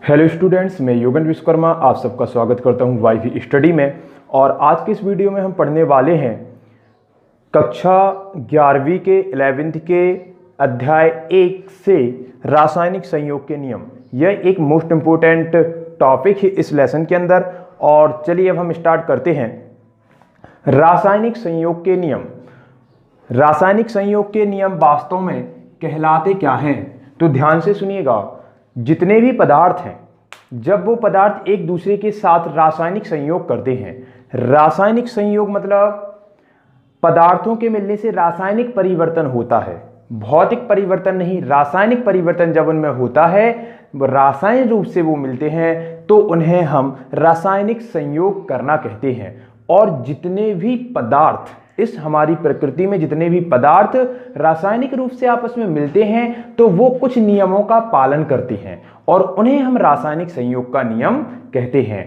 Hello students, मैं योगेंद्र विश्वकर्मा आप सबका स्वागत करता हूं वाईवी स्टडी में। और आज के इस वीडियो में हम पढ़ने वाले हैं कक्षा 11वीं के 11th के अध्याय 1 से रासायनिक संयोग के नियम। यह एक मोस्ट इम्पोर्टेंट टॉपिक है इस लेसन के अंदर। और चलिए अब हम स्टार्ट करते हैं। रासायनिक संयोग के नियम। रासायनिक संयोग के नियम वास्तव में कहलाते क्या हैं? तो ध्यान से सुनिएगा। जितने भी पदार्थ हैं, जब वो पदार्थ एक दूसरे के साथ रासायनिक संयोग करते हैं, रासायनिक संयोग मतलब पदार्थों के मिलने से रासायनिक परिवर्तन होता है, भौतिक परिवर्तन नहीं। रासायनिक परिवर्तन जब उनमें होता है, रासायनिक रूप से वो मिलते हैं, तो उन्हें हम रासायनिक संयोग करना कहते हैं। और जितने भी पदार्थ इस हमारी प्रकृति में, जितने भी पदार्थ रासायनिक रूप से आपस में मिलते हैं, तो वो कुछ नियमों का पालन करते हैं और उन्हें हम रासायनिक संयोग का नियम कहते हैं।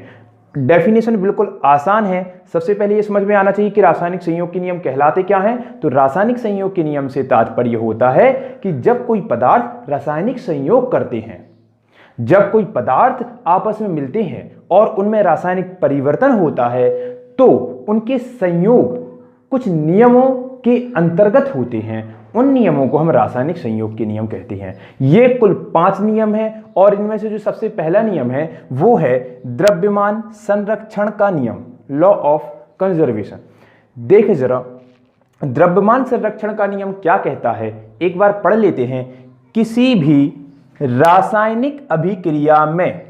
डेफिनेशन बिल्कुल आसान है। सबसे पहले ये समझ में आना चाहिए कि रासायनिक संयोग के नियम कहलाते क्या हैं। तो रासायनिक संयोग के नियम से तात्पर्य होता है कि जब कोई पदार्थ रासायनिक संयोग करते हैं, जब कोई पदार्थ आपस में मिलते हैं और उनमें रासायनिक परिवर्तन होता है, तो उनके संयोग कुछ नियमों के अंतर्गत होते हैं। उन नियमों को हम रासायनिक संयोग के नियम कहते हैं। ये कुल 5 नियम हैं और इनमें से जो सबसे पहला नियम है वो है द्रव्यमान संरक्षण का नियम, लॉ ऑफ कंजर्वेशन। देखें जरा, द्रव्यमान संरक्षण का नियम क्या कहता है, एक बार पढ़ लेते हैं। किसी भी रासायनिक अभिक्रिया में,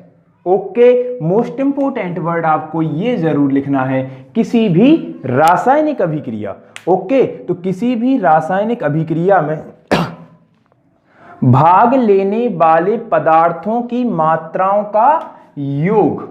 ओके, मोस्ट इंपोर्टेंट वर्ड आपको ये जरूर लिखना है, किसी भी रासायनिक अभिक्रिया। ओके, तो किसी भी रासायनिक अभिक्रिया में भाग लेने वाले पदार्थों की मात्राओं का योग,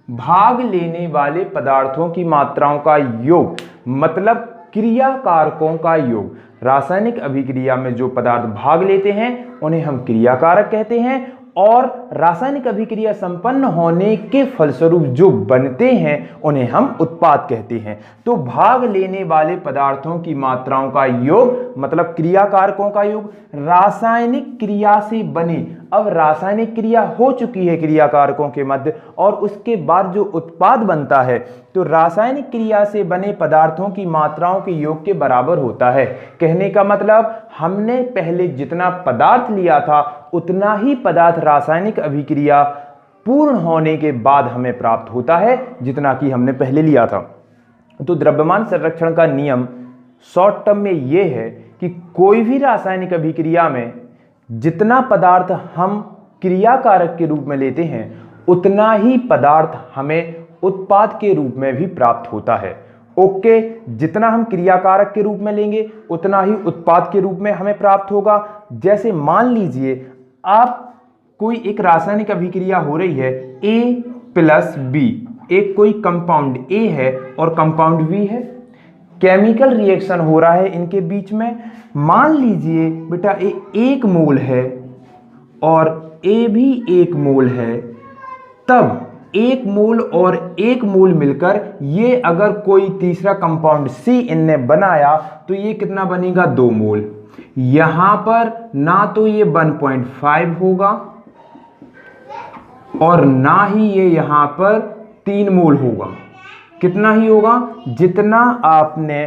भाग लेने वाले पदार्थों की मात्राओं का योग मतलब क्रिया कारकों का योग। रासायनिक अभिक्रिया में जो पदार्थ भाग लेते हैं उन्हें हम क्रिया कारक कहते हैं, और रासायनिक अभिक्रिया संपन्न होने के फलस्वरूप जो बनते हैं उन्हें हम उत्पाद कहते हैं। तो भाग लेने वाले पदार्थों की मात्राओं का योग मतलब क्रिया कारकों का योग, रासायनिक क्रिया से बने। अब रासायनिक क्रिया हो चुकी है क्रिया कारकों के मध्य और उसके बाद जो उत्पाद बनता है, तो रासायनिक क्रिया से बने पदार्थों की मात्राओं के योग के बराबर होता है। कहने का मतलब हमने पहले जितना पदार्थ लिया था उतना ही पदार्थ रासायनिक अभिक्रिया पूर्ण होने के बाद हमें प्राप्त होता है जितना कि हमने पहले लिया था। तो द्रव्यमान संरक्षण का नियम शॉर्ट टर्म में यह है कि कोई भी रासायनिक अभिक्रिया में जितना पदार्थ हम क्रिया कारक के रूप में लेते हैं उतना ही पदार्थ हमें उत्पाद के रूप में भी प्राप्त होता है। ओके, जितना हम क्रिया कारक के रूप में लेंगे उतना ही उत्पाद के रूप में हमें प्राप्त होगा। जैसे मान लीजिए आप कोई एक रासायनिक अभिक्रिया हो रही है A + B, एक कोई कंपाउंड A है और कंपाउंड B है, केमिकल रिएक्शन हो रहा है इनके बीच में। मान लीजिए बेटा A 1 मोल है और A भी 1 मोल है, तब 1 मोल और 1 मोल मिलकर ये अगर कोई तीसरा कंपाउंड C इनने बनाया तो ये कितना बनेगा, 2 मोल। यहां पर ना तो ये 1.5 होगा और ना ही ये यहां पर 3 मोल होगा। कितना ही होगा, जितना आपने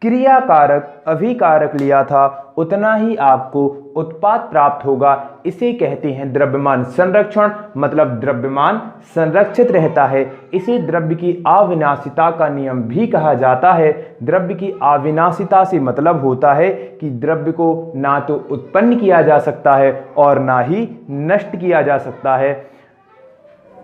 क्रिया कारक अभिकारक लिया था उतना ही आपको उत्पाद प्राप्त होगा। इसे कहते हैं द्रव्यमान संरक्षण, मतलब द्रव्यमान संरक्षित रहता है। इसे द्रव्य की अविनाशिता का नियम भी कहा जाता है। द्रव्य की अविनाशिता से मतलब होता है कि द्रव्य को ना तो उत्पन्न किया जा सकता है और ना ही नष्ट किया जा सकता है।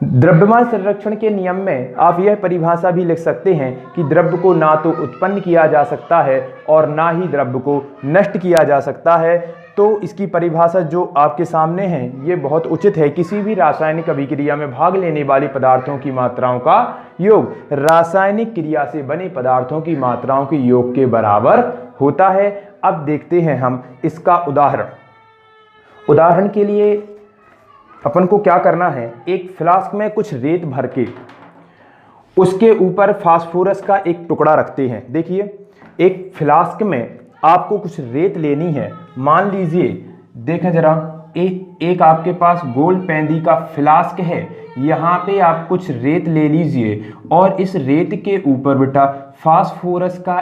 द्रव्यमान संरक्षण के नियम में आप यह परिभाषा भी लिख सकते हैं कि द्रव्य को ना तो उत्पन्न किया जा सकता है और ना ही द्रव्य को नष्ट किया जा सकता है। तो इसकी परिभाषा जो आपके सामने है ये बहुत उचित है। किसी भी रासायनिक अभिक्रिया में भाग लेने वाली पदार्थों की मात्राओं का योग रासायनिक क्रिया से बने पदार्थों की मात्राओं के योग के बराबर होता है। अब देखते हैं हम इसका उदाहरण के लिए अपन को क्या करना है, एक फ्लास्क में कुछ रेत भर के उसके ऊपर फास्फोरस का एक टुकड़ा रखते हैं। देखिए, एक फ्लास्क में आपको कुछ रेत लेनी है। मान लीजिए, देखें जरा, एक आपके पास गोलपेंदी का फ्लास्क है, यहाँ पे आप कुछ रेत ले लीजिए और इस रेत के ऊपर बेटा फास्फोरस का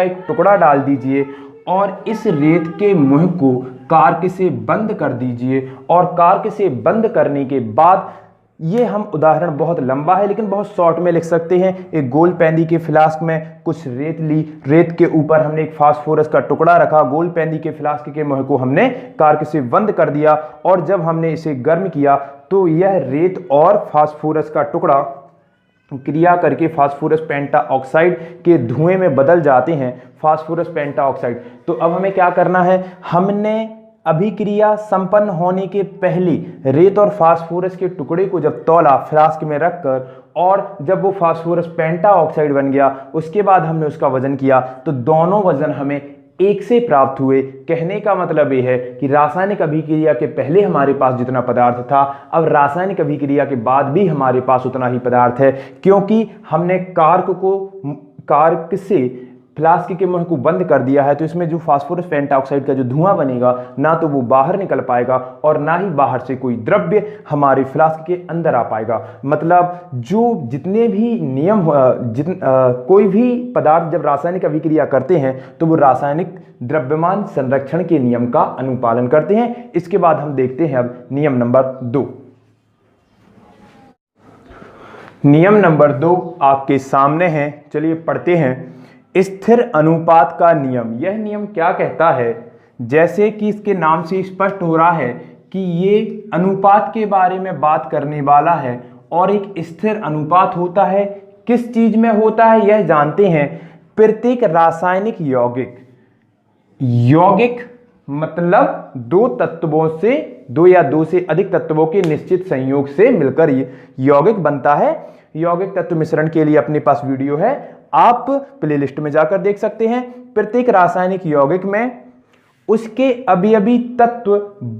एक टुकड़ा डाल दीजिए और इस रेत के मुंह को कार्क से बंद कर दीजिए। और कार्क से बंद करने के बाद, ये हम उदाहरण बहुत लंबा है लेकिन बहुत शॉर्ट में लिख सकते हैं। एक गोलपेंदी के फ्लास्क में कुछ रेत ली, रेत के ऊपर हमने एक फास्फोरस का टुकड़ा रखा, गोलपेंदी के फ्लास्क के मुंह को हमने कार्क से बंद कर दिया और जब हमने इसे गर्म किया तो यह रेत और फास्फोरस का टुकड़ा क्रिया करके फास्फोरस पेंटाऑक्साइड के धुएं में बदल जाते हैं, फास्फोरस पेंटाऑक्साइड। तो अब हमें क्या करना है, हमने अभिक्रिया संपन्न होने के पहले रेत और फास्फोरस के टुकड़े को जब तौला फ्लास्क में रखकर और जब वो फास्फोरस पेंटाऑक्साइड बन गया, उसके बाद हमने उसका वजन किया तो दोनों वजन हमें एक से प्राप्त हुए। कहने का मतलब यह है कि रासायनिक अभिक्रिया के पहले हमारे पास जितना पदार्थ था, अब रासायनिक अभिक्रिया के बाद भी हमारे पास उतना ही पदार्थ है, क्योंकि हमने कार्क से फ्लास्क के मुंह को बंद कर दिया है। तो इसमें जो फास्फोरस पेंटाऑक्साइड का जो धुआं बनेगा, ना तो वो बाहर निकल पाएगा और ना ही बाहर से कोई द्रव्य हमारे फ्लास्क के अंदर आ पाएगा। मतलब जो जितने भी नियम कोई भी पदार्थ जब रासायनिक अभिक्रिया करते हैं तो वो रासायनिक द्रव्यमान संरक्षण के नियम का अनुपालन करते हैं। इसके बाद हम देखते हैं अब नियम नंबर 2। नियम नंबर 2 आपके सामने है, चलिए पढ़ते हैं। स्थिर अनुपात का नियम, यह नियम क्या कहता है, जैसे कि इसके नाम से स्पष्ट हो रहा है कि ये अनुपात के बारे में बात करने वाला है और एक स्थिर अनुपात होता है। किस चीज में होता है यह जानते हैं। प्रत्येक रासायनिक यौगिक मतलब दो तत्वों से, दो या दो से अधिक तत्वों के निश्चित संयोग से मिलकर ये यौगिक बनता है। यौगिक तत्व मिश्रण के लिए अपने पास वीडियो है, आप प्लेलिस्ट में जाकर देख सकते हैं। प्रत्येक रासायनिक यौगिक में उसके अवयवी तत्व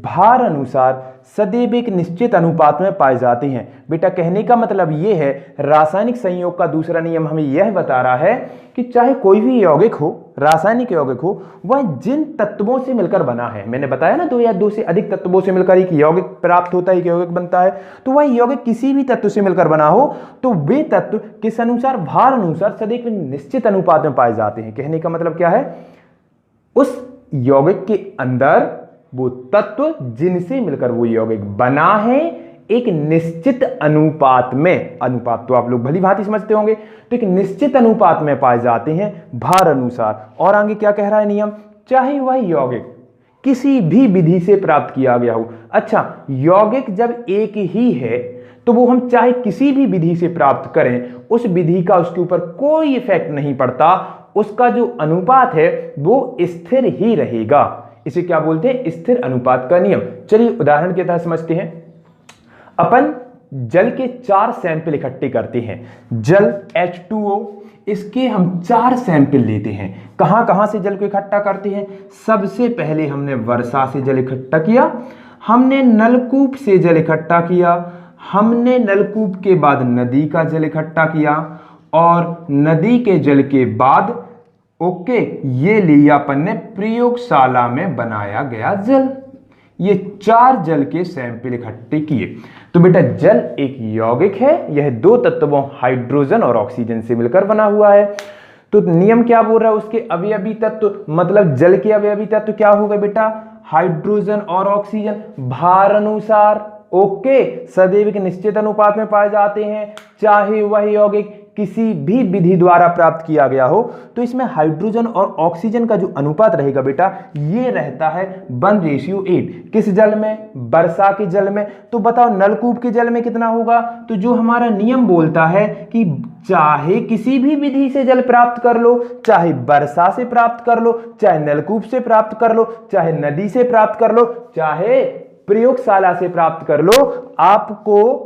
भार अनुसार सदैव एक निश्चित अनुपात में पाए जाते हैं। बेटा कहने का मतलब यह है, रासायनिक संयोग का दूसरा नियम हमें यह बता रहा है कि चाहे कोई भी यौगिक हो, रासायनिक यौगिक हो, वह जिन तत्वों से मिलकर बना है, मैंने बताया ना दो या दो से अधिक तत्वों से मिलकर एक यौगिक प्राप्त होता है, एक यौगिक बनता है। तो वह यौगिक किसी भी तत्व से मिलकर बना हो तो वे तत्व किस अनुसार, भार अनुसार सदैव निश्चित अनुपात में पाए जाते हैं। कहने का मतलब क्या है, उस यौगिक के अंदर वो तत्व जिनसे मिलकर वो यौगिक बना है एक निश्चित अनुपात में, अनुपात तो आप लोग भली भांति समझते होंगे, तो एक निश्चित अनुपात में पाए जाते हैं भार अनुसार। और आगे क्या कह रहा है नियम, चाहे वह यौगिक किसी भी विधि से प्राप्त किया गया हो। अच्छा, यौगिक जब एक ही है तो वो हम चाहे किसी भी विधि से प्राप्त करें, उस विधि का उसके ऊपर कोई इफेक्ट नहीं पड़ता, उसका जो अनुपात है वो स्थिर ही रहेगा। इसे क्या बोलते हैं, स्थिर अनुपात का नियम। चलिए उदाहरण के तहत समझते हैं। अपन जल के 4 सैंपल इकट्ठे करते हैं। जल H2O, इसके हम 4 सैंपल लेते हैं। कहां कहां से जल को इकट्ठा करते हैं, सबसे पहले हमने वर्षा से जल इकट्ठा किया, हमने नलकूप से जल इकट्ठा किया, हमने नलकूप के बाद नदी का जल इकट्ठा किया और नदी के जल के बाद ये लिया अपन ने प्रयोगशाला में बनाया गया जल। ये 4 जल के सैंपल इकट्ठे किए। तो बेटा जल एक यौगिक है, यह 2 तत्वों हाइड्रोजन और ऑक्सीजन से मिलकर बना हुआ है। तो नियम क्या बोल रहा है, उसके अवयवी तत्व मतलब जल के अवयवी तत्व क्या होगा बेटा, हाइड्रोजन और ऑक्सीजन भार अनुसार सदैव एक निश्चित अनुपात में पाए जाते हैं, चाहे वह यौगिक किसी भी विधि द्वारा प्राप्त किया गया हो। तो इसमें हाइड्रोजन और ऑक्सीजन का जो अनुपात रहेगा बेटा, ये रहता है 1:8। किस जल में, वर्षा के जल में। तो बताओ नलकूप के जल में कितना होगा। तो जो हमारा नियम बोलता है कि चाहे किसी भी विधि से जल प्राप्त कर लो, चाहे वर्षा से प्राप्त कर लो, चाहे नलकूप से प्राप्त कर लो, चाहे नदी से प्राप्त कर लो, चाहे प्रयोगशाला से प्राप्त कर लो, आपको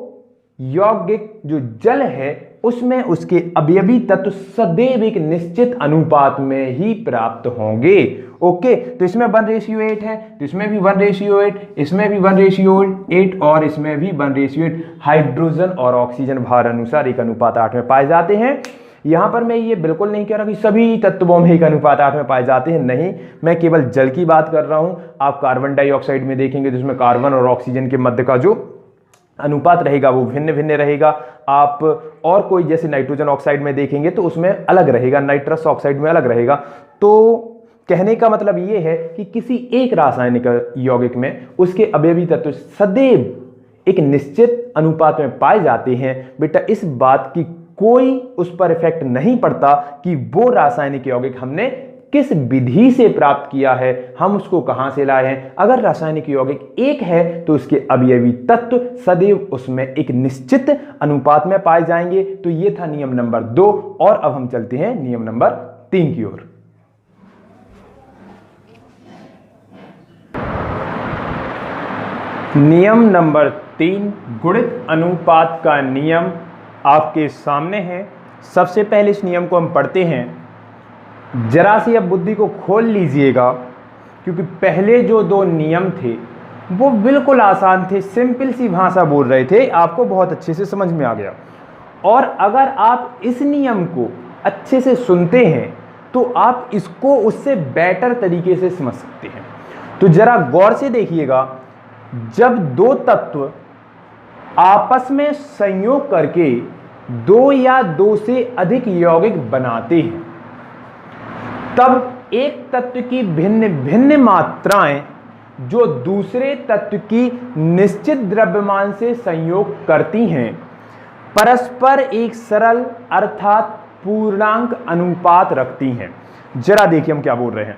यौगिक जो जल है उसमें उसके अवयवी तत्व सदैव एक निश्चित अनुपात में ही प्राप्त होंगे। तो इसमें 1:8 है, तो इसमें भी 1:8, इसमें भी 1:8 और इसमें भी 1:8। हाइड्रोजन और ऑक्सीजन भार अनुसार एक अनुपात 8 में पाए जाते हैं। यहां पर मैं ये बिल्कुल नहीं कह रहा कि सभी तत्वों में एक अनुपात 8 में पाए जाते हैं, नहीं, मैं केवल जल की बात कर रहा हूं। आप कार्बन डाइऑक्साइड में देखेंगे जिसमें कार्बन और ऑक्सीजन के मध्य का जो अनुपात रहेगा वो भिन्न भिन्न रहेगा। आप और कोई जैसे नाइट्रोजन ऑक्साइड में देखेंगे तो उसमें अलग रहेगा, नाइट्रस ऑक्साइड में अलग रहेगा। तो कहने का मतलब ये है कि किसी एक रासायनिक यौगिक में उसके अवयवी तत्व सदैव एक निश्चित अनुपात में पाए जाते हैं। बेटा इस बात की कोई उस पर इफेक्ट नहीं पड़ता कि वो रासायनिक यौगिक हमने किस विधि से प्राप्त किया है, हम उसको कहां से लाए हैं। अगर रासायनिक यौगिक एक है तो उसके अवयवी तत्व सदैव उसमें एक निश्चित अनुपात में पाए जाएंगे। तो ये था नियम नंबर 2 और अब हम चलते हैं नियम नंबर 3 की ओर। नियम नंबर 3 गुणित अनुपात का नियम आपके सामने है। सबसे पहले इस नियम को हम पढ़ते हैं। जरा सी अब बुद्धि को खोल लीजिएगा, क्योंकि पहले जो 2 नियम थे वो बिल्कुल आसान थे, सिंपल सी भाषा बोल रहे थे, आपको बहुत अच्छे से समझ में आ गया। और अगर आप इस नियम को अच्छे से सुनते हैं तो आप इसको उससे बेटर तरीके से समझ सकते हैं। तो जरा गौर से देखिएगा, जब 2 तत्व आपस में संयोग करके 2 या 2 से अधिक यौगिक बनाते हैं तब एक तत्व की भिन्न भिन्न मात्राएं जो दूसरे तत्व की निश्चित द्रव्यमान से संयोग करती हैं परस्पर एक सरल अर्थात पूर्णांक अनुपात रखती हैं। जरा देखिए हम क्या बोल रहे हैं।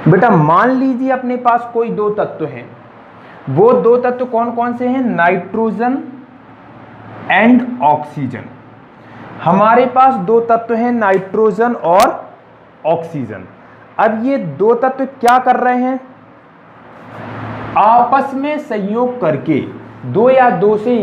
बेटा मान लीजिए अपने पास कोई 2 तत्व हैं। वो 2 तत्व कौन कौन से हैं? Nitrogen and oxygen. हमारे पास 2 तत्व हैं, नाइट्रोजन और ऑक्सीजन। अब ये 2 तत्व क्या कर रहे हैं? आपस में संयोग करके 2 या 2 से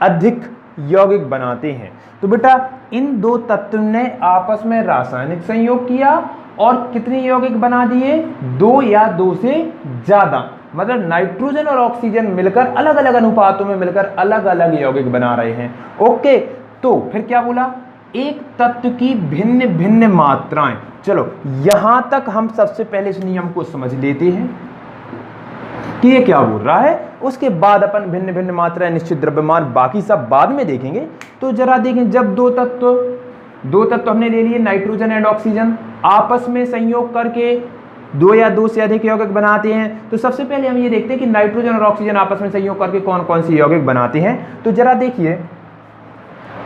अधिक यौगिक बनाते हैं। तो बेटा इन 2 तत्व ने आपस में रासायनिक संयोग किया और कितने यौगिक बना दिए? 2 या 2 से ज्यादा। मतलब नाइट्रोजन और ऑक्सीजन मिलकर अलग अलग अनुपातों में मिलकर अलग अलग यौगिक बना रहे हैं। ओके, तो फिर क्या बोला? एक तत्व की भिन्न भिन्न मात्राएं। चलो यहां तक हम सबसे पहले इस नियम को समझ लेते हैं कि ये क्या बोल रहा है। उसके बाद अपन भिन्न भिन्न मात्राएं, निश्चित द्रव्यमान, बाकी सब बाद में देखेंगे। तो जरा देखें, जब 2 तत्व हमने ले लिए, नाइट्रोजन एंड ऑक्सीजन, आपस में संयोग करके 2 या 2 से अधिक यौगिक बनाते हैं। तो सबसे पहले हम ये देखते हैं कि नाइट्रोजन और ऑक्सीजन आपस में संयोग करके कौन कौन से यौगिक बनाते हैं। तो जरा देखिए,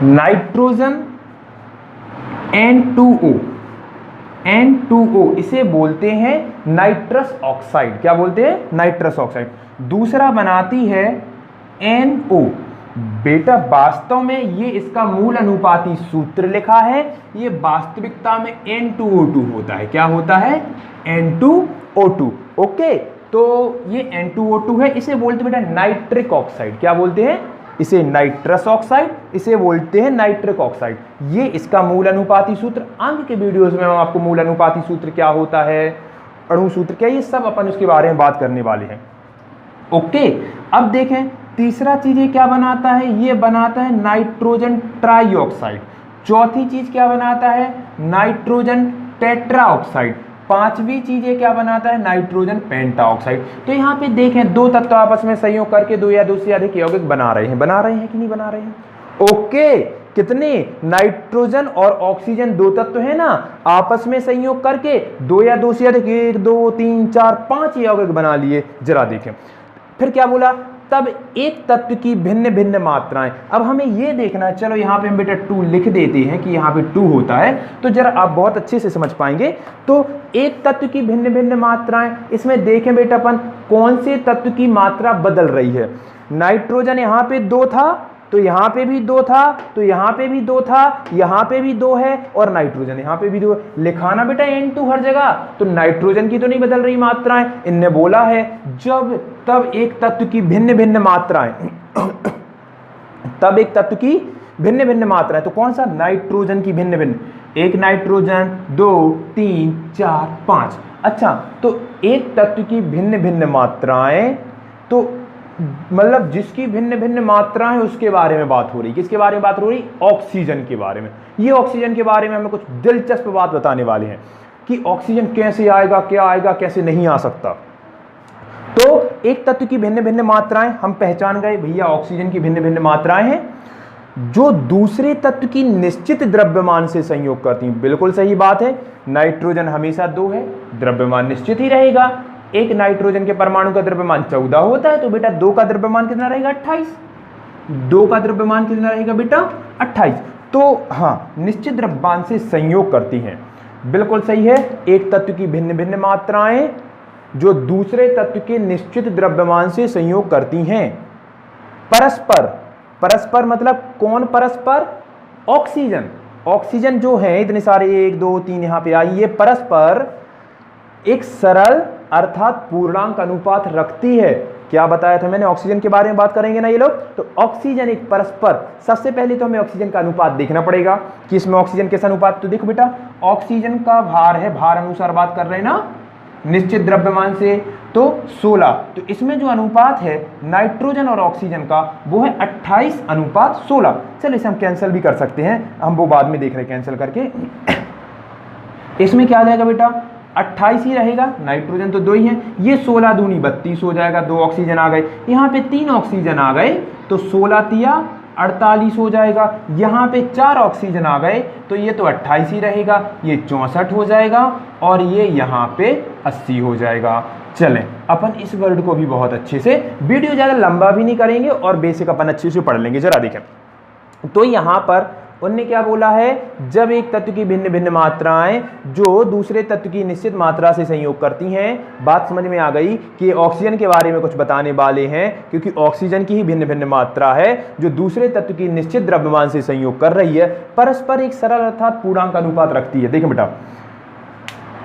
नाइट्रोजन N2O इसे बोलते हैं नाइट्रस ऑक्साइड। क्या बोलते हैं? Nitrous oxide. दूसरा बनाती है NO। बेटा वास्तव में ये इसका मूल अनुपाती सूत्र लिखा है, ये वास्तविकता में N2O2 होता है। क्या होता है? N2O2। ओके, तो ये N2O2 है, इसे बोलते बेटा नाइट्रिक ऑक्साइड। क्या बोलते हैं? इसे नाइट्रस ऑक्साइड, इसे बोलते हैं नाइट्रिक ऑक्साइड। ये इसका मूल अनुपाती सूत्र, आगे के वीडियोस में हम आपको मूल अनुपाती सूत्र क्या होता है, अणु सूत्र क्या, ये सब अपन उसके बारे में बात करने वाले हैं। ओके, अब देखें तीसरा चीज ये क्या बनाता है? ये बनाता है नाइट्रोजन ट्राईऑक्साइड। चौथी चीज क्या बनाता है? Nitrogen tetra oxide. 5वीं चीज ये क्या बनाता है? Nitrogen pentaoxide. तो यहाँ पे देखें 2 तत्व आपस में संयोग करके 2 या 2 से अधिक यौगिक बना रहे हैं कि नहीं बना रहे हैं? ओके, कितने? नाइट्रोजन और ऑक्सीजन 2 तत्व है ना, आपस में संयोग करके 2 या 2 से अधिक 1 2 3 4 5 यौगिक बना लिए। जरा देखें फिर क्या बोला? तब एक तत्व की भिन्न भिन्न मात्राएं। अब हमें यह देखना है, चलो यहां पे हम बेटा 2 लिख देते हैं कि यहां पे 2 होता है, तो जरा आप बहुत अच्छे से समझ पाएंगे। तो एक तत्व की भिन्न भिन्न मात्राएं, इसमें देखें बेटा अपन कौन से तत्व की मात्रा बदल रही है। नाइट्रोजन यहां पे 2 था, तो यहां पे भी 2 था, तो यहां पे भी 2 था, यहां पे भी 2 है, और नाइट्रोजन यहां पे भी 2। लिखाना बेटा N2 हर जगह। तो नाइट्रोजन की तो नहीं बदल रही मात्राएं, इनने बोला है जब तब एक तत्व की भिन्न भिन्न मात्राएं तब एक तत्व की भिन्न भिन्न मात्राएं। तो कौन सा? नाइट्रोजन की भिन्न भिन्न, एक नाइट्रोजन 2 3 4 5। अच्छा, तो एक तत्व की भिन्न भिन्न मात्राएं, तो मतलब जिसकी भिन्न भिन्न मात्राएं, उसके बारे में बात हो रही। किसके बारे में बात हो रही? ऑक्सीजन के बारे में। ये ऑक्सीजन के बारे में हमें कुछ दिलचस्प बात बताने वाले हैं कि ऑक्सीजन कैसे आएगा, क्या आएगा, कैसे नहीं आ सकता। तो एक तत्व की भिन्न भिन्न मात्राएं हम पहचान गए, भैया ऑक्सीजन की भिन्न भिन्न मात्राएं हैं जो दूसरे तत्व की निश्चित द्रव्यमान से संयोग करती हैं। बिल्कुल सही बात है, नाइट्रोजन हमेशा 2 है, द्रव्यमान निश्चित ही रहेगा। एक नाइट्रोजन के परमाणु का द्रव्यमान 14 होता है, तो बेटा 2 का द्रव्यमान कितना रहेगा? 28। 2 का द्रव्यमान कितना रहेगा बेटा? 28। तो हाँ, निश्चित द्रव्यमान से संयोग करती हैं। बिल्कुल सही है, एक तत्व की भिन्न भिन्न मात्राएं जो दूसरे तत्व के निश्चित द्रव्यमान से संयोग करती हैं। परस्पर, परस्पर मतलब कौन परस्पर? ऑक्सीजन। ऑक्सीजन जो है, इतने सारे 1 2 3 यहां पे आई, ये परस्पर एक सरल अर्थात पूर्णांक अनुपात रखती है। क्या बताया था मैंने? ऑक्सीजन के बारे में बात करेंगे ना ये लोग, तो ऑक्सीजन एक परस्पर, सबसे पहले तो हमें ऑक्सीजन का अनुपात देखना पड़ेगा कि इसमें ऑक्सीजन कैसा अनुपात। तो देखो बेटा, ऑक्सीजन का भार है, भार अनुसार बात कर रहे हैं ना, निश्चित द्रव्यमान से, तो 16। तो इसमें जो अनुपात है नाइट्रोजन और ऑक्सीजन का, वो है 28:16। चलो इसे हम कैंसिल भी कर सकते हैं, हम वो बाद में देख रहे हैं कैंसिल करके। इसमें क्या आ जाएगा बेटा? 28 ही रहेगा, नाइट्रोजन तो 2 ही है, ये 16 दूनी 32 हो जाएगा। 2 ऑक्सीजन आ गए, यहाँ पे 3 ऑक्सीजन आ गए, तो 16 तिया 48 हो जाएगा। यहाँ पे 4 ऑक्सीजन आ गए, तो ये तो 28 ही रहेगा, ये 64 हो जाएगा, और ये यहाँ पे 80 हो जाएगा। चलें, अपन इस वर्ड को भी बहुत अच्छे से, वीडियो ज़्यादा लंबा भी नहीं करेंगे और बेसिक अपन अच्छे से पढ़ लेंगे। जरा देखें, तो यहाँ पर उनने क्या बोला है? जब एक तत्व की भिन्न भिन्न मात्राएं जो दूसरे तत्व की निश्चित मात्रा से संयोग करती हैं। बात समझ में आ गई कि ऑक्सीजन के बारे में कुछ बताने वाले हैं, क्योंकि ऑक्सीजन की ही भिन्न भिन्न मात्रा है जो दूसरे तत्व की निश्चित द्रव्यमान से संयोग कर रही है, परस्पर एक सरल अर्थात पूर्णांक अनुपात रखती है। देखें बेटा,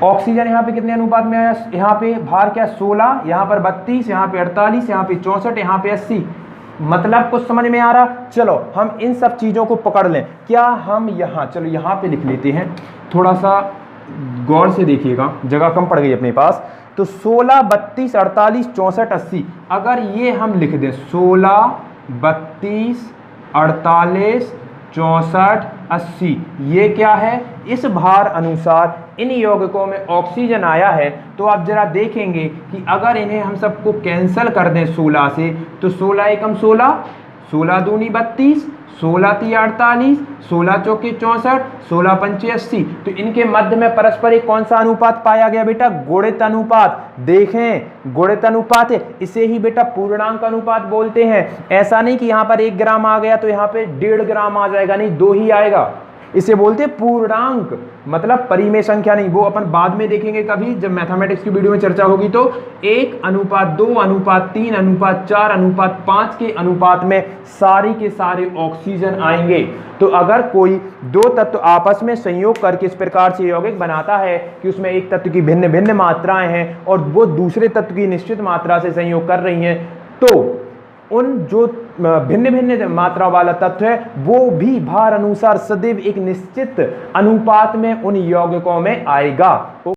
ऑक्सीजन यहाँ पे कितने अनुपात में आया? यहाँ पे भार क्या? 16, यहाँ पर 32, यहाँ पे 48, यहाँ पे 64, यहाँ पे 80। मतलब कुछ समझ में आ रहा? चलो हम इन सब चीजों को पकड़ लें। क्या हम यहाँ, चलो यहाँ पे लिख लेते हैं, थोड़ा सा गौर से देखिएगा, जगह कम पड़ गई अपने पास। तो 16, 32, 48, 64, 80, अगर ये हम लिख दें 16, 32, 48, 64, 80, ये क्या है? इस भार अनुसार इन यौगिकों में ऑक्सीजन आया है। तो आप जरा देखेंगे कि अगर इन्हें हम सबको कैंसल कर दें 16 से, तो 16 एकम 16, 16 दूनी 32, 16 तिया 48, 16 चौके 64, 16 पंचे 80। तो इनके मध्य में परस्पर एक कौन सा अनुपात पाया गया बेटा? गुणित अनुपात। देखें, गुणित अनुपात है, इसे ही बेटा पूर्णांक अनुपात बोलते हैं। ऐसा नहीं कि यहाँ पर 1 ग्राम आ गया तो यहाँ पे 1.5 ग्राम आ जाएगा, नहीं, 2 ही आएगा। इसे बोलते हैं पूर्णांक, मतलब परिमेय संख्या नहीं, वो अपन बाद में देखेंगे कभी जब मैथमेटिक्स की वीडियो में चर्चा होगी। तो 1:2, 1:3, 1:4, 1:5 के अनुपात में सारे के सारे ऑक्सीजन आएंगे। तो अगर कोई 2 तत्व आपस में संयोग करके इस प्रकार से यौगिक बनाता है कि उसमें एक तत्व की भिन्न भिन्न मात्राएं हैं और वो दूसरे तत्व की निश्चित मात्रा से संयोग कर रही हैं, तो उन जो भिन्न भिन्न मात्रा वाला तत्व है वो भी भार अनुसार सदैव एक निश्चित अनुपात में उन यौगिकों में आएगा।